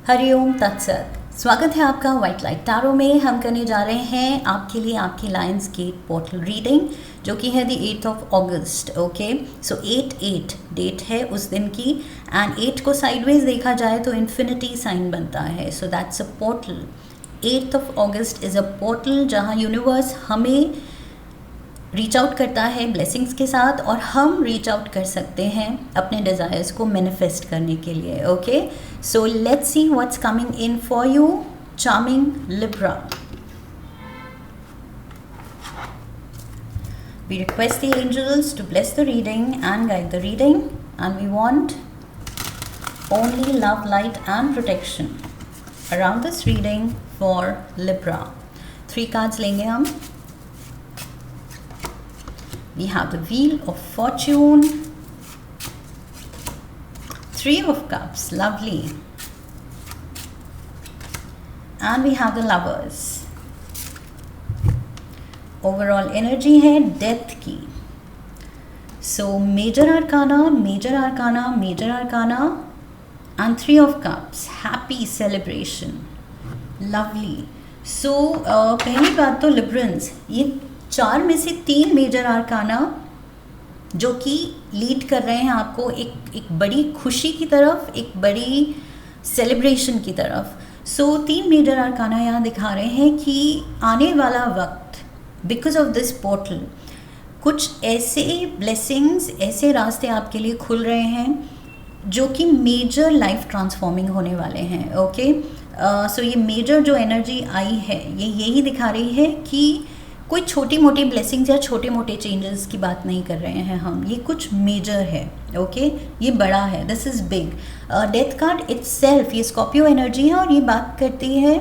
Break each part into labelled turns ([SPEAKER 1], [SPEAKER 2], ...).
[SPEAKER 1] हरिओम तत्सत। स्वागत है आपका वाइट लाइट टैरो में। हम करने जा रहे हैं आपके लिए आपकी लायंस गेट पोर्टल रीडिंग, जो कि है the 8th of August। Okay, so 8/8 date है उस दिन की, एंड 8 को साइडवेज देखा जाए तो इन्फिनिटी साइन बनता है। So that's a portal. 8th of August is a portal जहाँ यूनिवर्स हमें रीच आउट करता है ब्लेसिंग्स के साथ, और हम रीच आउट कर सकते हैं अपने डिज़ायर्स को मैनिफेस्ट करने के लिए। Okay, so let's see what's coming in for you, charming Libra. We request the angels to bless the reading and guide the reading, and we want only love, light and protection around this reading for Libra. 3 cards लेंगे हम। We have the Wheel of Fortune, 3 of Cups, lovely, and we have the Lovers. Overall energy है death की। So major arcana, major arcana, major arcana and 3 of Cups, happy celebration, lovely. So पहली बात तो Librans, ये 4 में से 3 major आर्काना जो कि लीड कर रहे हैं आपको एक बड़ी खुशी की तरफ, एक बड़ी सेलिब्रेशन की तरफ। सो 3 मेजर आर्काना यहाँ दिखा रहे हैं कि आने वाला वक्त, बिकॉज ऑफ दिस पोर्टल, कुछ ऐसे ब्लेसिंग्स, ऐसे रास्ते आपके लिए खुल रहे हैं जो कि मेजर लाइफ ट्रांसफॉर्मिंग होने वाले हैं। ओके, सो ये मेजर जो एनर्जी आई है ये यही दिखा रही है कि कोई छोटी मोटी ब्लेसिंग्स या छोटे मोटे चेंजेस की बात नहीं कर रहे हैं हम, ये कुछ मेजर है। ओके, ये बड़ा है, this is big. Death card itself ये स्कॉर्पियो एनर्जी है और ये बात करती है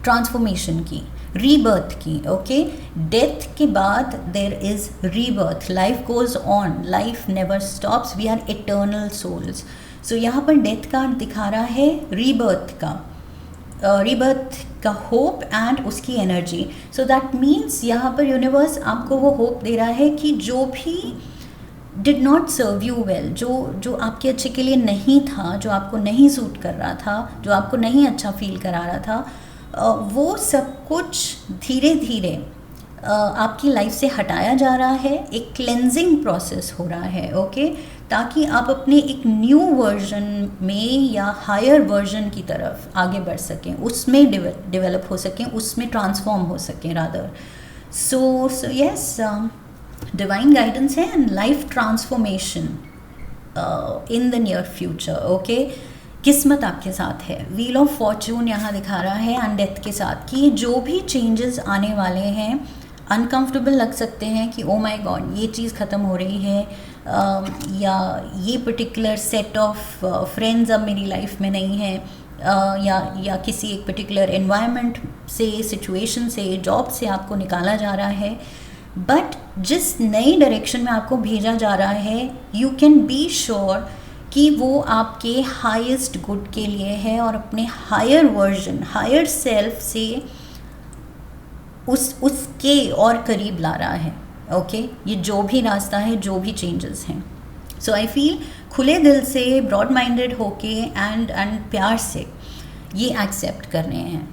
[SPEAKER 1] ट्रांसफॉर्मेशन की, रीबर्थ की। ओके, डेथ के बाद there is rebirth, life goes on, life never stops, we are eternal souls. So यहाँ पर डेथ कार्ड दिखा रहा है रीबर्थ का, रीबर्थ का होप एंड उसकी एनर्जी। सो दैट मीन्स यहाँ पर यूनिवर्स आपको वो होप दे रहा है कि जो भी did not serve you well, जो आपके अच्छे के लिए नहीं था, जो आपको नहीं सूट कर रहा था, जो आपको नहीं अच्छा फील करा रहा था, वो सब कुछ धीरे धीरे आपकी लाइफ से हटाया जा रहा है। एक क्लेंजिंग प्रोसेस हो रहा है। ओके, ताकि आप अपने एक न्यू वर्जन में या हायर वर्जन की तरफ आगे बढ़ सकें, उसमें डेवलप हो सकें, उसमें ट्रांसफॉर्म हो सकें rather. So yes, divine guidance है and life transformation in the near future. Okay, किस्मत आपके साथ है। व्हील ऑफ फॉर्चून यहाँ दिखा रहा है एंड डेथ के साथ कि जो भी चेंजेस आने वाले हैं अनकंफर्टेबल लग सकते हैं कि ओ माय गॉड ये चीज़ ख़त्म हो रही है, या ये पर्टिकुलर सेट ऑफ फ्रेंड्स अब मेरी लाइफ में नहीं है, या किसी एक पर्टिकुलर एनवायरनमेंट से, सिचुएशन से, जॉब से आपको निकाला जा रहा है। बट जिस नई डायरेक्शन में आपको भेजा जा रहा है, यू कैन बी श्योर कि वो आपके हाईएस्ट गुड के लिए है और अपने हायर वर्जन, हायर सेल्फ से उसके और करीब ला रहा है। ओके, ये जो भी रास्ता है, जो भी चेंजेस हैं। सो आई फील खुले दिल से, ब्रॉड माइंडेड होके एंड प्यार से ये एक्सेप्ट कर रहे हैं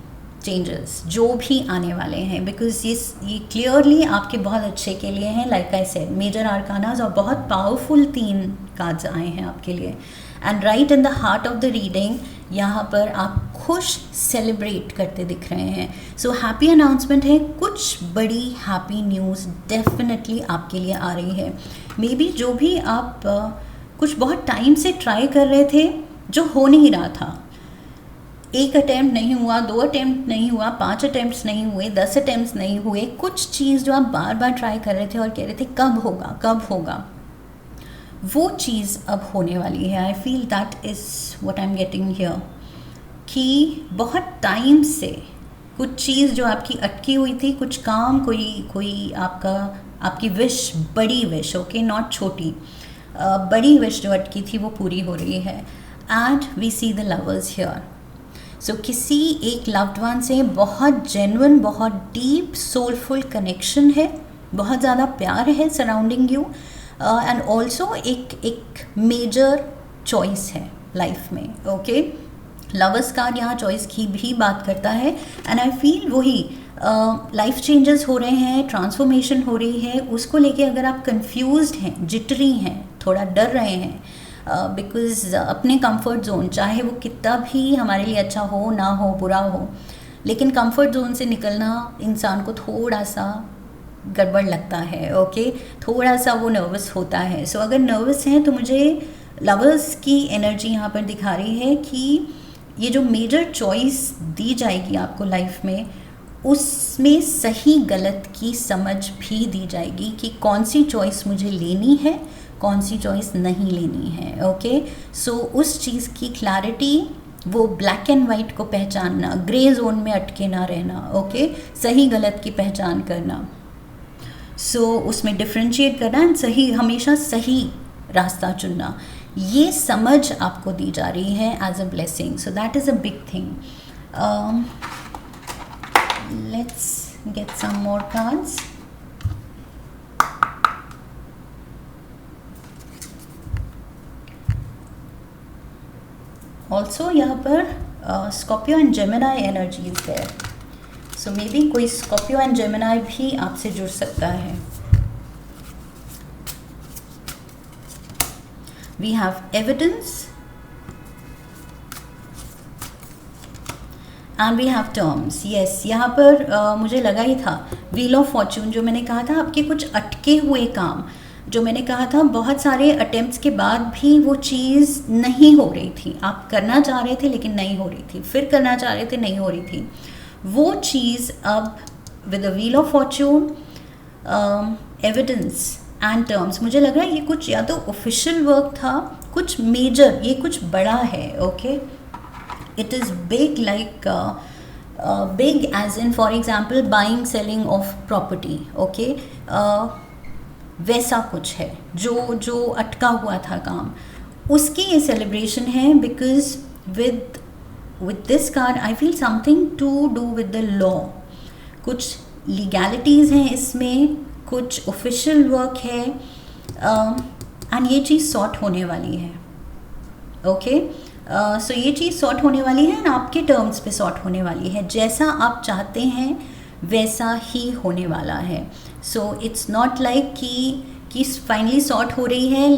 [SPEAKER 1] चेंजेस जो भी आने वाले हैं, बिकॉज ये क्लियरली आपके बहुत अच्छे के लिए हैं। लाइक आई सेड, मेजर आर्कानाज और बहुत पावरफुल 3 कार्ड्स आए हैं आपके लिए, and right in the heart of the reading यहाँ पर आप खुश सेलिब्रेट करते दिख रहे हैं। सो हैप्पी अनाउंसमेंट है, कुछ बड़ी हैप्पी न्यूज़ डेफिनेटली आपके लिए आ रही है। मे बी जो भी आप कुछ बहुत टाइम से ट्राई कर रहे थे, जो हो नहीं रहा था, 1 अटैम्प्ट नहीं हुआ, 2 अटैम्प्ट नहीं हुआ, 5 अटैम्प्ट्स नहीं हुए, 10 अटैम्प्ट्स नहीं हुए, कुछ चीज़ जो आप बार बार ट्राई कर रहे थे और कह रहे थे कब होगा कब होगा, वो चीज़ अब होने वाली है। I feel that is what I am getting here, कि बहुत टाइम से कुछ चीज़ जो आपकी अटकी हुई थी, कुछ काम, कोई आपकी विश, बड़ी विश, ओके, नॉट छोटी, बड़ी विश जो अटकी थी वो पूरी हो रही है। And we see the lovers here. So किसी एक लव्ड वन से बहुत जेन्युइन, बहुत डीप सोलफुल कनेक्शन है, बहुत ज़्यादा प्यार है सराउंडिंग यू, एंड ऑल्सो एक मेजर चॉइस है लाइफ में। ओके, लवर्स कार्ड यहाँ चॉइस की भी बात करता है, एंड आई फील वही लाइफ चेंजेस हो रहे हैं, ट्रांसफॉर्मेशन हो रही है, उसको लेके अगर आप कंफ्यूज्ड हैं, जिटरी हैं, थोड़ा डर रहे हैं, बिकॉज अपने कंफर्ट जोन, चाहे वो कितना भी हमारे लिए अच्छा हो ना हो, बुरा हो, लेकिन कंफर्ट जोन से निकलना इंसान को थोड़ा सा गड़बड़ लगता है, ओके, थोड़ा सा वो नर्वस होता है। सो अगर नर्वस हैं तो मुझे लवर्स की एनर्जी यहाँ पर दिखा रही है कि ये जो मेजर चॉइस दी जाएगी आपको लाइफ में, उसमें सही गलत की समझ भी दी जाएगी कि कौन सी चॉइस मुझे लेनी है, कौन सी चॉइस नहीं लेनी है, ओके। सो उस चीज़ की क्लैरिटी, वो ब्लैक एंड वाइट को पहचानना, ग्रे जोन में अटके ना रहना, ओके, सही गलत की पहचान करना, सो उसमें डिफ्रेंशिएट करना एंड सही, हमेशा सही रास्ता चुनना, ये समझ आपको दी जा रही है as a blessing. So that is a big thing. Let's get some more cards. Also यहाँ पर Scorpio and Gemini energy is there, so maybe कोई स्कॉर्पियो एंड जेमिनाई भी आपसे जुड़ सकता है। We have evidence and we have terms. Yes, यहाँ पर मुझे लगा ही था, व्हील ऑफ फॉर्च्यून, जो मैंने कहा था आपके कुछ अटके हुए काम, जो मैंने कहा था बहुत सारे अटेम्प्ट्स के बाद भी वो चीज़ नहीं हो रही थी, आप करना चाह रहे थे लेकिन नहीं हो रही थी, फिर करना चाह रहे थे, नहीं हो रही थी, वो चीज़ अब with the wheel of Fortune, evidence and terms, मुझे लग रहा है ये कुछ या तो ऑफिशियल वर्क था, कुछ मेजर, ये कुछ बड़ा है, okay. It is big, like big as in for example buying selling of property, okay, वैसा कुछ है जो अटका हुआ था काम, उसकी ये सेलिब्रेशन है। Because with this card I feel something to do with the law, कुछ लीगैलिटीज़ हैं इसमें, कुछ ऑफिशियल वर्क है, एंड ये चीज़ सॉर्ट होने वाली है, ओके। सो ये चीज़ सॉर्ट होने वाली है एंड आपके टर्म्स पे सॉर्ट होने वाली है, जैसा आप चाहते हैं वैसा ही होने वाला है। सो इट्स नॉट लाइक कि फाइनली सॉर्ट हो रही है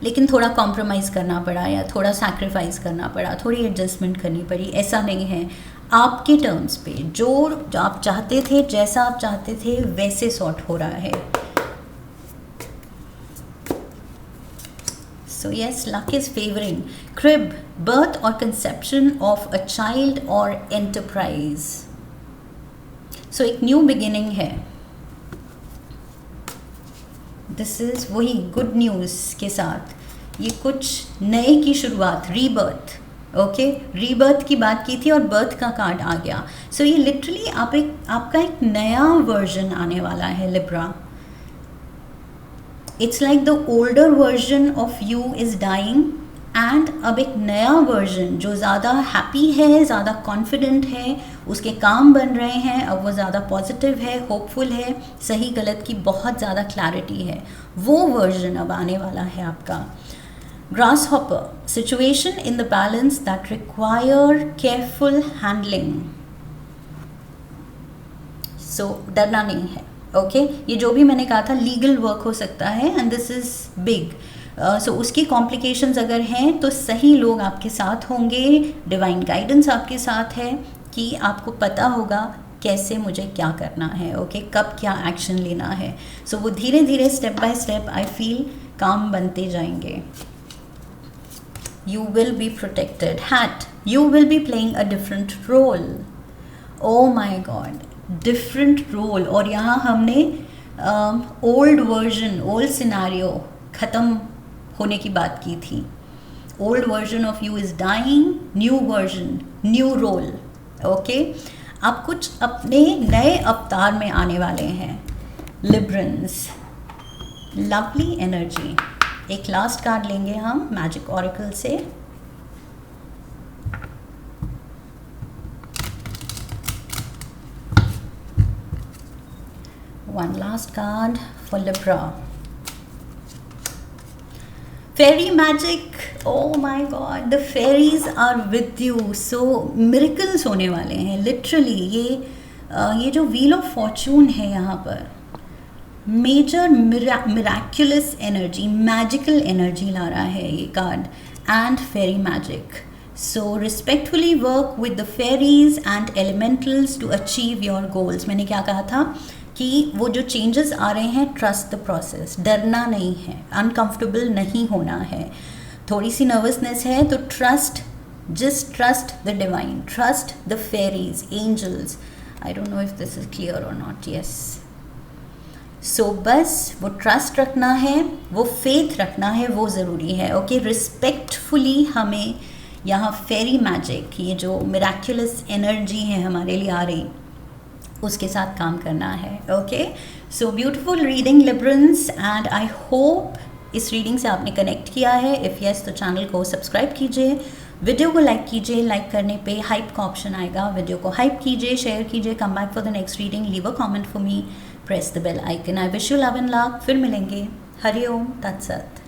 [SPEAKER 1] लेकिन थोड़ा कॉम्प्रोमाइज़ करना पड़ा या थोड़ा सैक्रिफाइस करना पड़ा, थोड़ी एडजस्टमेंट करनी पड़ी, ऐसा नहीं है। आपके टर्म्स पे जो आप चाहते थे, जैसा आप चाहते थे वैसे सॉर्ट हो रहा है। So yes, luck is favouring. Crib, birth और कंसेप्शन ऑफ अ चाइल्ड और एंटरप्राइज। सो एक न्यू बिगिनिंग है, दिस इज़ वही गुड न्यूज़ के साथ, ये कुछ नए की शुरुआत, रीबर्थ, ओके, रीबर्थ की बात की थी और बर्थ का कार्ड आ गया। सो ये लिटरली आपका एक नया वर्जन आने वाला है Libra. It's like the older version of you is dying and अब एक नया वर्जन जो ज़्यादा हैप्पी है, ज़्यादा कॉन्फिडेंट है, उसके काम बन रहे हैं, अब वो ज़्यादा पॉजिटिव है, होपफुल है, सही गलत की बहुत ज़्यादा क्लैरिटी है, वो वर्जन अब आने वाला है आपका। Grasshopper, situation in the balance that require careful handling. So डरना नहीं है, ओके। ये जो भी मैंने कहा था लीगल वर्क हो सकता है एंड दिस इज़ बिग। सो उसकी कॉम्प्लिकेशंस अगर हैं तो सही लोग आपके साथ होंगे, डिवाइन गाइडेंस आपके साथ है कि आपको पता होगा कैसे मुझे क्या करना है, ओके, कब क्या एक्शन लेना है। सो वो धीरे धीरे step by step I feel काम बनते जाएंगे। You will be protected. Hat, you will be playing a different role. Oh my God, different role. और यहाँ हमने ओल्ड वर्जन, ओल्ड सिनारियो ख़त्म होने की बात की थी। Old version of you is dying, new version, new role, okay. आप कुछ अपने नए अवतार में आने वाले हैं। Librans, lovely energy. एक लास्ट कार्ड लेंगे हम मैजिक ऑरेकल से। One last card for Libra. Fairy magic, oh my God, the fairies are with you. So miracles होने वाले हैं लिटरली. ये जो व्हील ऑफ फॉर्चून है यहाँ पर, major miraculous energy, magical energy ला रहा है ये card. And fairy magic. So respectfully work with the fairies and elementals to achieve your goals. मैंने क्या कहा था कि वो जो चेंजेस आ रहे हैं, ट्रस्ट द प्रोसेस, डरना नहीं है, अनकंफर्टेबल नहीं होना है. थोड़ी सी नर्वसनेस है तो trust, just trust the divine, trust the fairies, angels. I don't know if this is clear or not. Yes. So बस वो ट्रस्ट रखना है, वो फेथ रखना है, वो ज़रूरी है. ओके, रिस्पेक्टफुली हमें यहाँ फेरी मैजिक, ये जो मिराक्युलस एनर्जी है हमारे लिए आ रही, उसके साथ काम करना है. Okay, so beautiful reading Librans, and I hope इस रीडिंग से आपने कनेक्ट किया है. इफ़ यस तो चैनल को सब्सक्राइब कीजिए, वीडियो को लाइक कीजिए. लाइक करने पे हाइप का ऑप्शन आएगा, वीडियो को हाइप कीजिए, शेयर कीजिए. Come back for the next reading, leave a comment for me, press the bell icon. I wish you love and luck. फिर मिलेंगे. हरि ओम तत्सत.